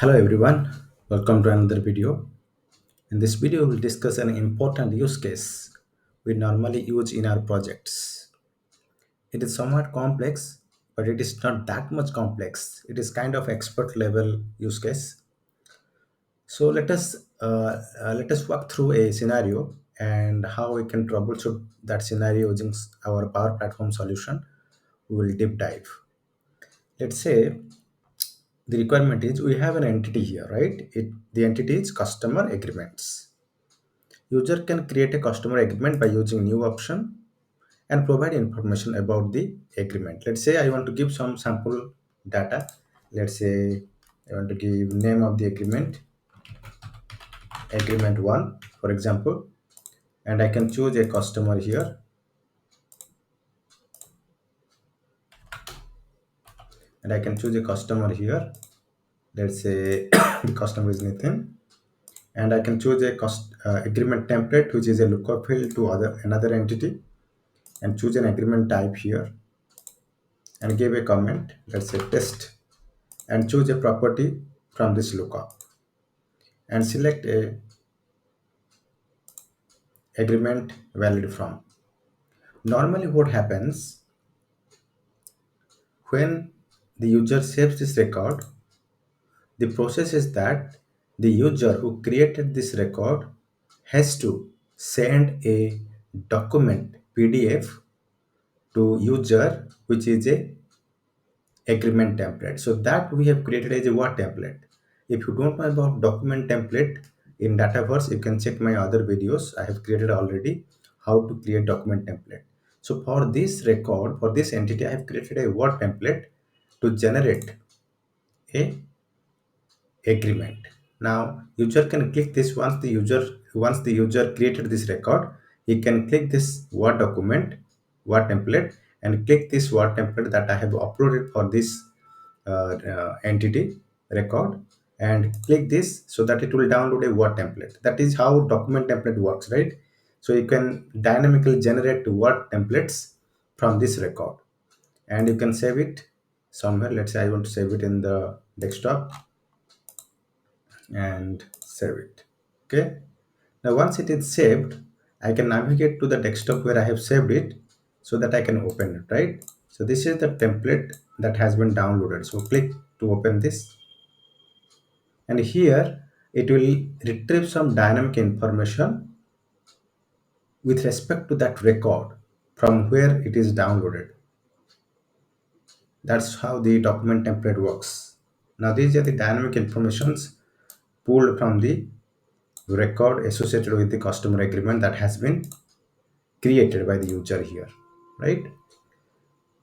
Hello everyone, welcome to another video. In this video, we'll discuss an important use case we normally use in our projects. It is somewhat complex, but it is not that much complex. It is kind of expert level use case. So let us walk through a scenario and how we can troubleshoot that scenario using our Power Platform solution. We will deep dive. Let's say the requirement is we have an entity here, right? The entity is customer agreements. User can create a customer agreement by using new option and provide information about the agreement. Let's say I want to give some sample data. Let's say I want to give name of the agreement, agreement 1, for example, and I can choose a customer here, and I can choose a customer here. Let's say the customer is Nathan, and I can choose a agreement template, which is a lookup field to other another entity, and choose an agreement type here and give a comment. Let's say test, and choose a property from this lookup and select a agreement valid from. Normally what happens when the user saves this record, the process is that the user who created this record has to send a document PDF to user, which is a agreement template. So that we have created as a what template. If you don't know about document template in Dataverse, you can check my other videos. I have created already how to create document template. So for this record, for this entity, I have created a Word template to generate a agreement. Now user can click this once the user created this record, he can click this Word document, Word template, and click this Word template that I have uploaded for this entity record, and click this so that it will download a Word template. That is how document template works, right? So you can dynamically generate Word templates from this record, and you can save it somewhere. Let's say I want to save it in the desktop and save it. Okay. Now once it is saved, I can navigate to the desktop where I have saved it so that I can open it, right? So this is the template that has been downloaded. So click to open this, and here it will retrieve some dynamic information with respect to that record from where it is downloaded. That's how the document template works. Now these are the dynamic informations pulled from the record associated with the customer agreement that has been created by the user here, right?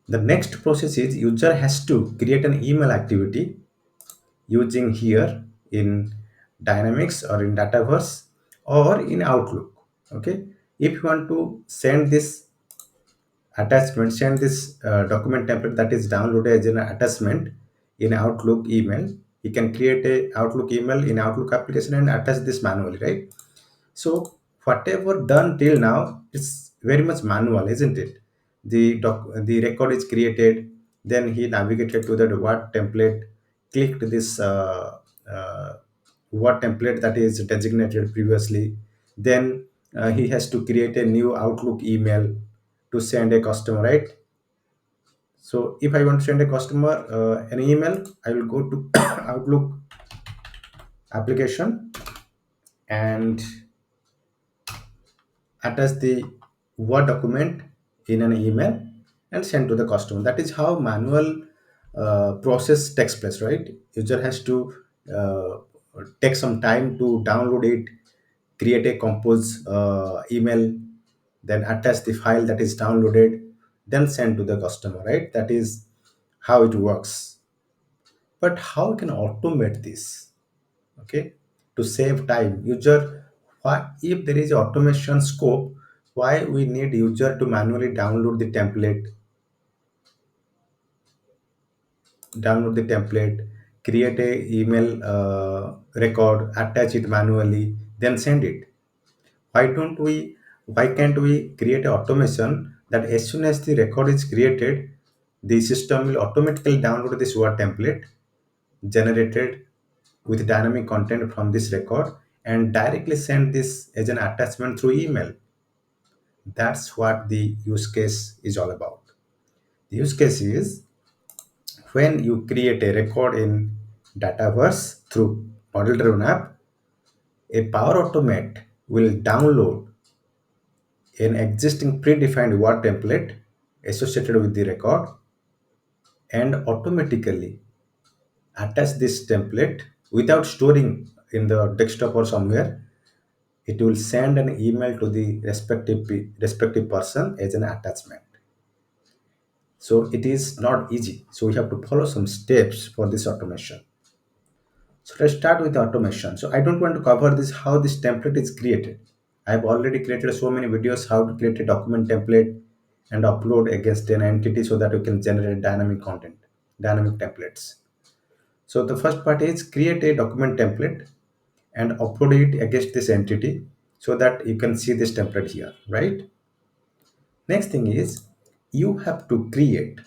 The next process is user has to create an email activity using here in Dynamics or in Dataverse or in Outlook. Okay, if you want to send this attachment, send this document template that is downloaded as an attachment in Outlook email, you can create a Outlook email in Outlook application and attach this manually, right? So whatever done till now, it's very much manual, isn't it? The record is created, then he navigated to the Word template, clicked this Word template that is designated previously. Then he has to create a new Outlook email to send a customer, right? So if I want to send a customer an email, I will go to Outlook application and attach the Word document in an email and send to the customer. That is how manual process takes place, right? User has to uh, take some time to download it, create a compose email, then attach the file that is downloaded, then send to the customer, right? That is how it works. But how can automate this? Okay, to save time user, why if there is automation scope, why we need user to manually download the template, create a email record, attach it manually, then send it? Why can't we create a automation that as soon as the record is created, the system will automatically download this Word template generated with dynamic content from this record and directly send this as an attachment through email. That's what the use case is all about. The use case is when you create a record in Dataverse through model driven app, a Power Automate will download an existing predefined word template associated with the record and automatically attach this template without storing in the desktop or somewhere. It will send an email to the respective person as an attachment. So it is not easy, so we have to follow some steps for this automation. So let's start with the automation. So I don't want to cover this how this template is created. I've already created so many videos how to create a document template and upload against an entity so that you can generate dynamic content, dynamic templates. So the first part is create a document template and upload it against this entity so that you can see this template here, right? Next thing is you have to create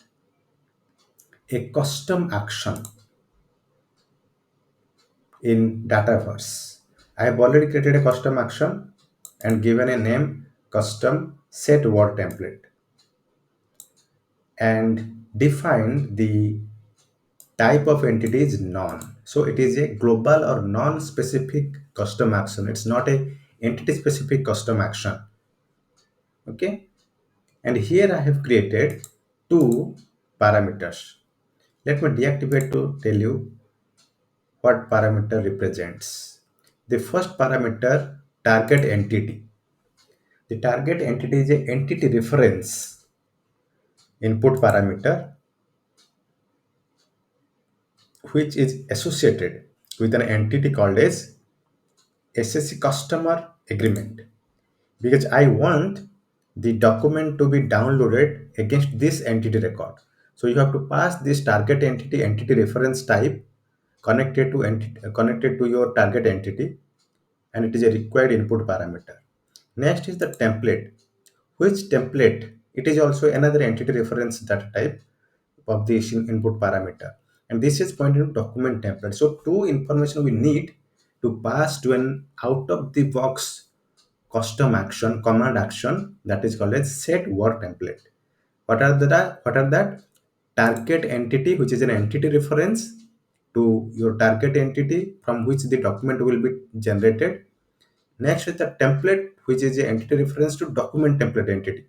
a custom action in Dataverse. I have already created a custom action and given a name custom set word template and define the type of entity is none. So it is a global or non-specific custom action. It's not a entity specific custom action. Okay. And here I have created two parameters. Let me deactivate to tell you what parameter represents. The first parameter target entity. The target entity is a entity reference input parameter which is associated with an entity called as SSC customer agreement because I want the document to be downloaded against this entity record. So you have to pass this target entity reference type connected to your target entity, and it is a required input parameter. Next is the template. Which template? It is also another entity reference data type of the input parameter, and this is pointed to document template. So two information we need to pass to an out of the box custom action command action that is called as set word template. What are that target entity, which is an entity reference to your target entity from which the document will be generated. Next is the template, which is the entity reference to document template entity,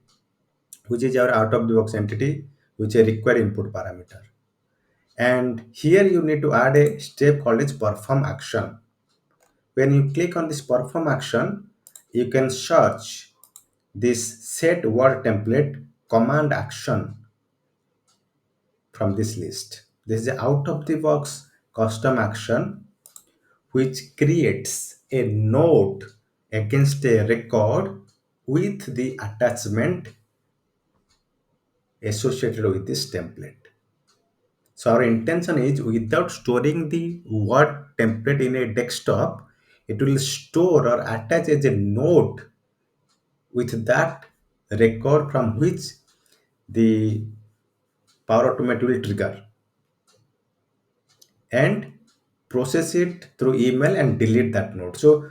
which is our out of the box entity, which is a required input parameter. And here you need to add a step called as perform action. When you click on this perform action, you can search this set word template command action from this list. This is a out of the box custom action which creates a note against a record with the attachment associated with this template. So our intention is without storing the word template in a desktop, it will store or attach as a note with that record from which the Power Automate will trigger and process it through email and delete that note. So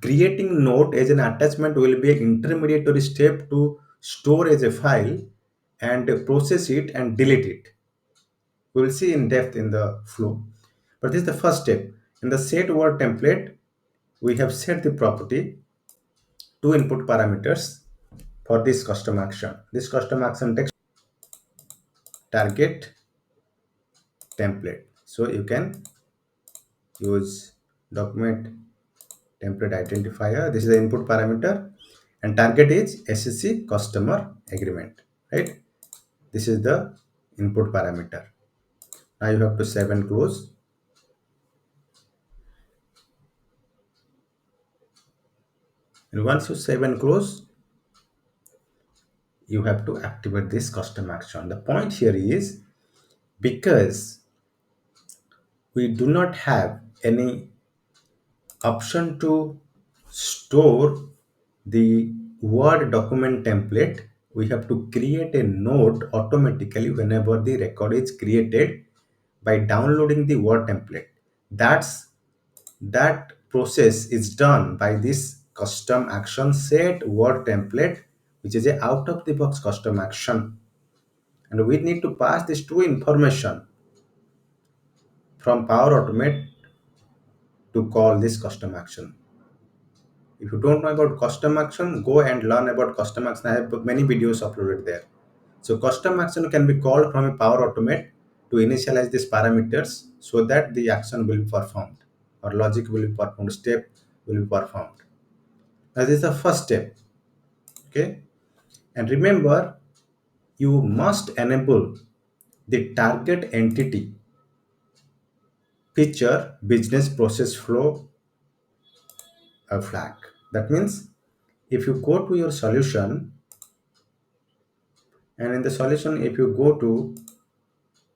creating note as an attachment will be an intermediary step to store as a file and process it and delete it. We will see in depth in the flow. But this is the first step. In the set word template, we have set the property two input parameters for this custom action. This custom action text target template. So you can use document template identifier. This is the input parameter and target is SSC customer agreement, right? This is the input parameter. Now you have to save and close. And once you save and close, you have to activate this custom action. The point here is because we do not have any option to store the Word document template, we have to create a note automatically whenever the record is created by downloading the Word template. That's that process is done by this custom action set word template, which is a out of the box custom action. And we need to pass these two information from Power Automate to call this custom action. If you don't know about custom action, go and learn about custom action. I have many videos uploaded there. So custom action can be called from a Power Automate to initialize these parameters so that the action will be performed or logic will be performed, step will be performed. That is the first step. Okay. And remember, you must enable the target entity feature business process flow flag. That means if you go to your solution, and in the solution, if you go to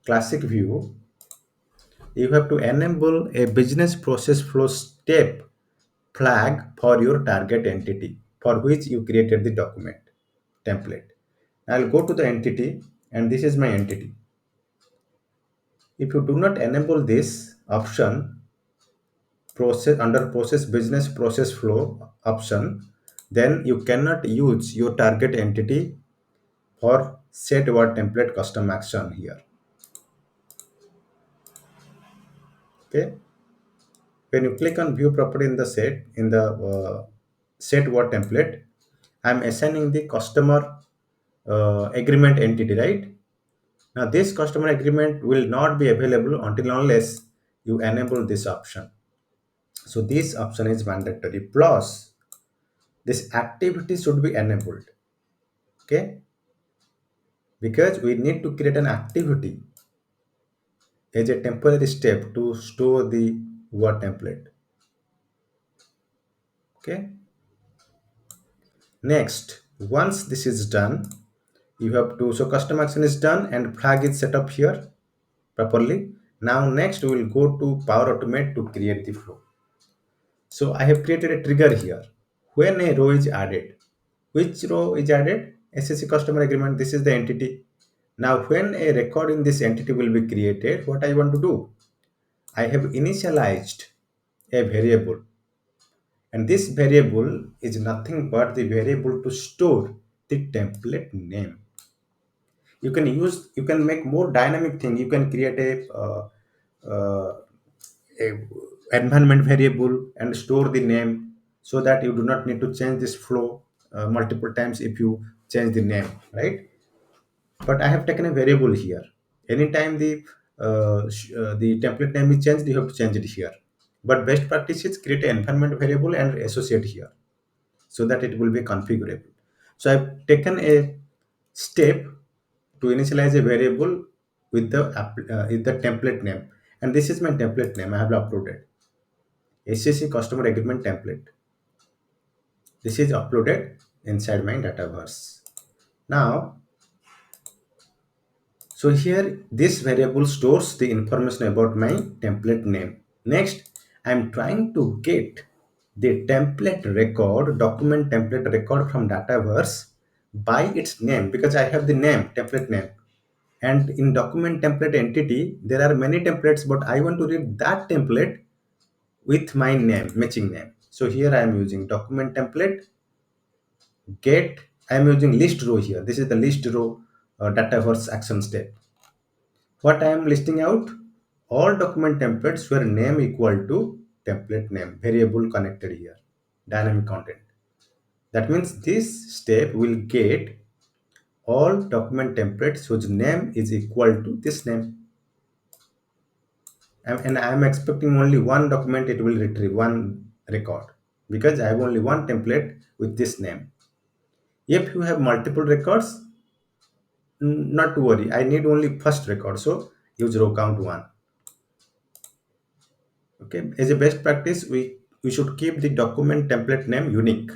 classic view, you have to enable a business process flow step flag for your target entity for which you created the document template. I'll go to the entity, and this is my entity. If you do not enable this option, process under process business process flow option, then you cannot use your target entity for set word template custom action here. Okay, when you click on view property in the set word template, I'm assigning the customer agreement entity, right? Now this customer agreement will not be available until unless you enable this option. So this option is mandatory, plus this activity should be enabled. Okay, because we need to create an activity as a temporary step to store the word template. Okay, next, once this is done, you have to, so custom action is done and flag is set up here properly. Now next we will go to Power Automate to create the flow. So I have created a trigger here when a row is added. Which row is added? SSC customer agreement. This is the entity. Now when a record in this entity will be created, what I want to do? I have initialized a variable, and this variable is nothing but the variable to store the template name. You can make more dynamic thing. You can create uh, a environment variable and store the name so that you do not need to change this flow multiple times if you change the name, right? But I have taken a variable here. Anytime the template name is changed, you have to change it here. But best practice is create an environment variable and associate here so that it will be configurable. So I've taken a step to initialize a variable with the template name, and this is my template name I have uploaded, SCC customer agreement template. This is uploaded inside my Dataverse. Now, so here this variable stores the information about my template name. Next, I'm trying to get the template record, document template record from Dataverse by its name because I have the name, template name. And in document template entity, there are many templates, but I want to read that template with my name, matching name. So here I am using document template get. I am using list row here. This is the list row Dataverse action step. What I am listing out? All document templates where name equal to template name, variable connected here, dynamic content. That means this step will get all document templates whose name is equal to this name. And I am expecting only one document, it will retrieve one record because I have only one template with this name. If you have multiple records, not to worry, I need only first record, so use row count 1. Okay, as a best practice, we should keep the document template name unique.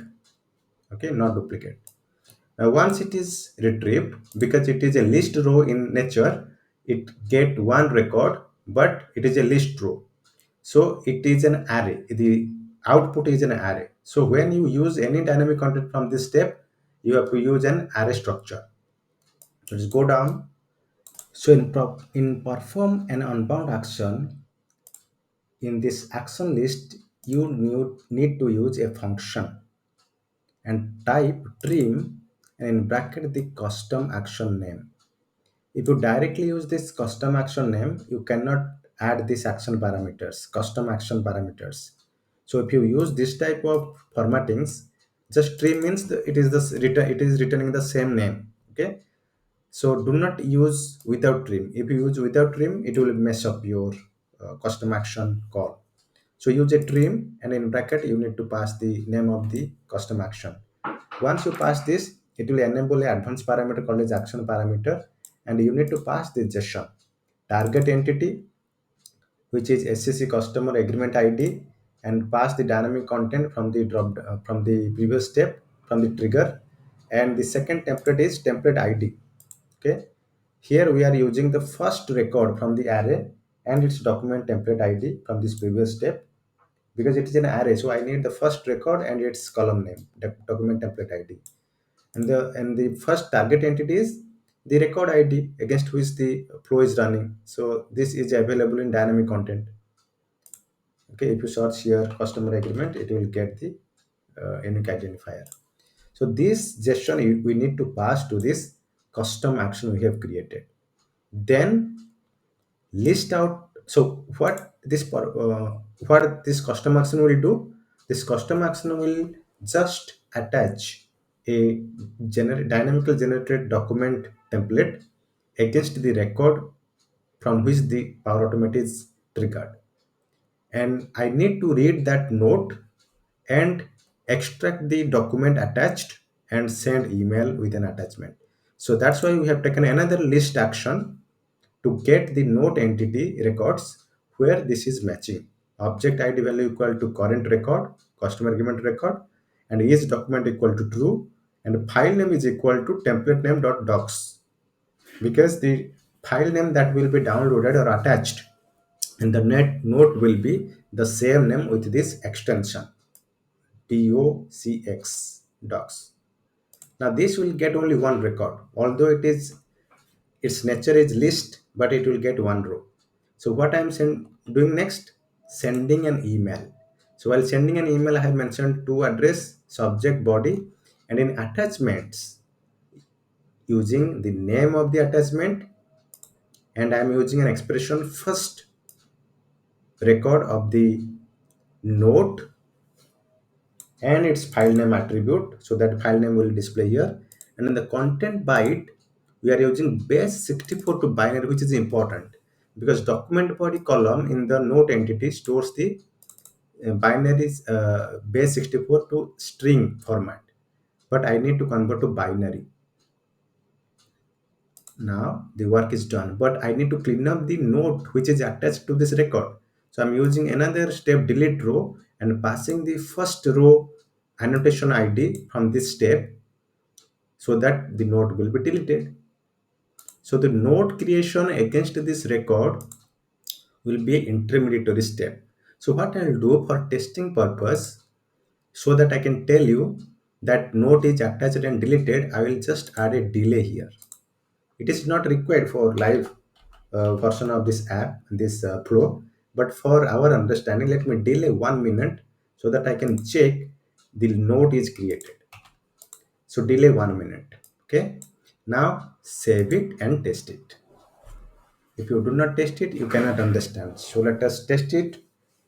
Okay, not duplicate. Now once it is retrieved, because it is a list row in nature, it get one record, but it is a list row, so it is an array. The output is an array. So when you use any dynamic content from this step, you have to use an array structure. Let's go down. So in perform an unbound action, In this action list, you need to use a function and type trim and in bracket the custom action name. If you directly use this custom action name, you cannot add these action parameters, custom action parameters. So if you use this type of formattings, just trim means it is returning the same name. Okay. So do not use without trim. If you use without trim, it will mess up your custom action call. So use a trim and in bracket you need to pass the name of the custom action. Once you pass this, it will enable an advanced parameter called as action parameter, and you need to pass the JSON target entity, which is SCC customer agreement ID, and pass the dynamic content from the from the previous step from the trigger, and the second template is template ID. Okay, here we are using the first record from the array and its document template ID from this previous step because it is an array. So I need the first record and its column name, the document template ID, and the first target entity is the record ID against which the flow is running. So this is available in dynamic content. Okay, if you search here customer agreement, it will get the unique identifier. So this JSON we need to pass to this custom action we have created. Then list out. So what this custom action will do? This custom action will just attach a dynamically generated document template against the record from which the Power Automate is triggered, and I need to read that note and extract the document attached and send email with an attachment. So that's why we have taken another list action to get the note entity records where this is matching. Object ID value equal to current record, customer agreement record, and each document equal to true, and file name is equal to template name dot docs, because the file name that will be downloaded or attached and the net note will be the same name with this extension docs docs. Now this will get only one record, although its nature is list, but it will get one row. So what I'm doing next, sending an email. So while sending an email, I have mentioned two address, subject, body, and in attachments using the name of the attachment, and I'm using an expression first record of the note and its file name attribute, so that file name will display here. And in the content byte, we are using base 64 to binary, which is important because document body column in the note entity stores the binaries, base 64 to string format, but I need to convert to binary. Now the work is done, but I need to clean up the note which is attached to this record. So I'm using another step, delete row, and passing the first row annotation ID from this step so that the note will be deleted. So the note creation against this record will be an intermediary step. So what I'll do for testing purpose, so that I can tell you that note is attached and deleted, I will just add a delay here. It is not required for live version of this app, this flow, but for our understanding, let me delay 1 minute so that I can check the note is created. So delay 1 minute. Okay. Now save it and test it. If you do not test it, you cannot understand. So let us test it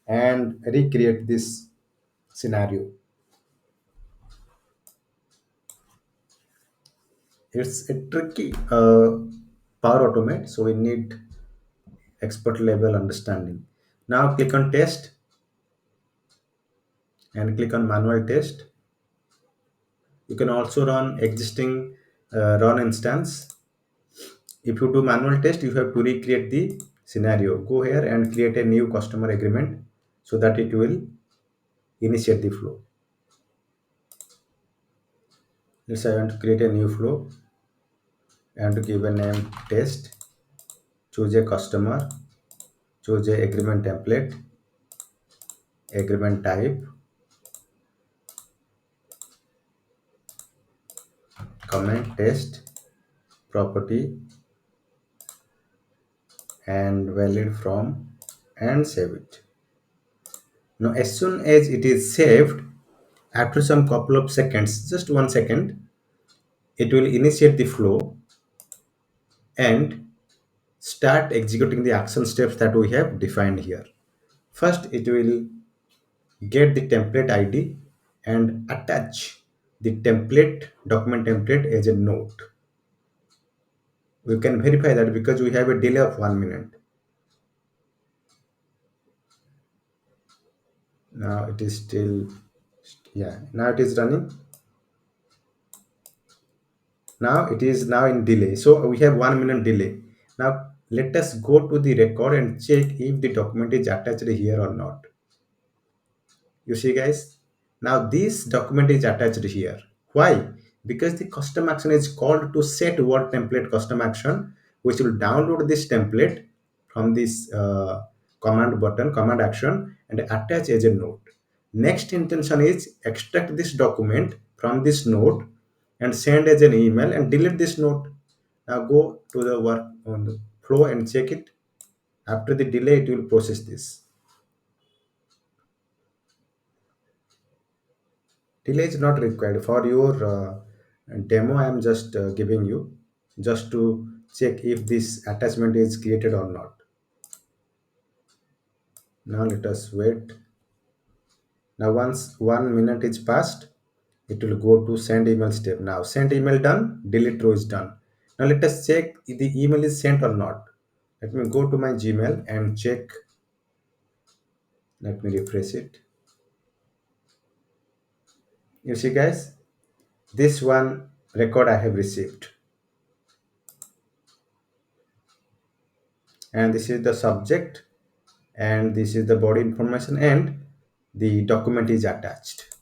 and recreate this scenario. It's a tricky power automate, so we need expert level understanding. Now click on test and click on manual test. You can also run existing run instance. If you do manual test, you have to recreate the scenario. Go here and create a new customer agreement so that it will initiate the flow. Let's say I want to create a new flow and to give a name test. Choose a customer, choose a agreement template, agreement type, comment test, property, and valid from, and save it. Now as soon as it is saved, after some couple of seconds, just 1 second, it will initiate the flow and start executing the action steps that we have defined here. First, it will get the template ID and attach the template document template as a note. We can verify that because we have a delay of 1 minute. Now it is still, yeah, now it is running. Now it is now in delay. So we have 1 minute delay. Now let us go to the record and check if the document is attached here or not. You see, guys, now this document is attached here. Why? Because the custom action is called to set word template custom action, which will download this template from this command button, command action, and attach as a note. Next intention is extract this document from this note and send as an email and delete this note. Now go to the work on the flow and check it. After the delay, it will process this. Delay is not required for your demo. I am just giving you just to check if this attachment is created or not. Now let us wait. Now once 1 minute is passed, it will go to send email step. Now send email done, delete row is done. Now let us check if the email is sent or not. Let me go to my Gmail and check. Let me refresh it. You see, guys, this one record I have received, and this is the subject, and this is the body information, and the document is attached.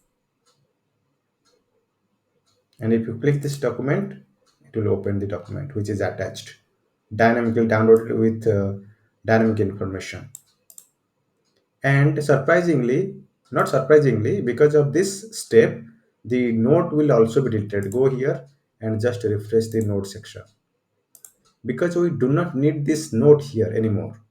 And if you click this document, it will open the document which is attached, dynamically downloaded with dynamic information. And surprisingly, not surprisingly, because of this step, the note will also be deleted. Go here and just refresh the note section, because we do not need this note here anymore,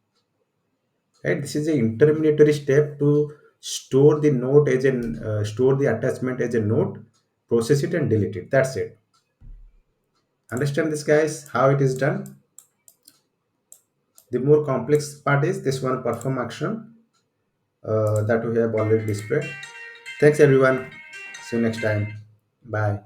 right? This is a intermediary step to store the note as an store the attachment as a note, process it and delete it. That's it. Understand this, guys, how it is done? The more complex part is this one, perform action, that we have already displayed. Thanks everyone. See you next time. Bye.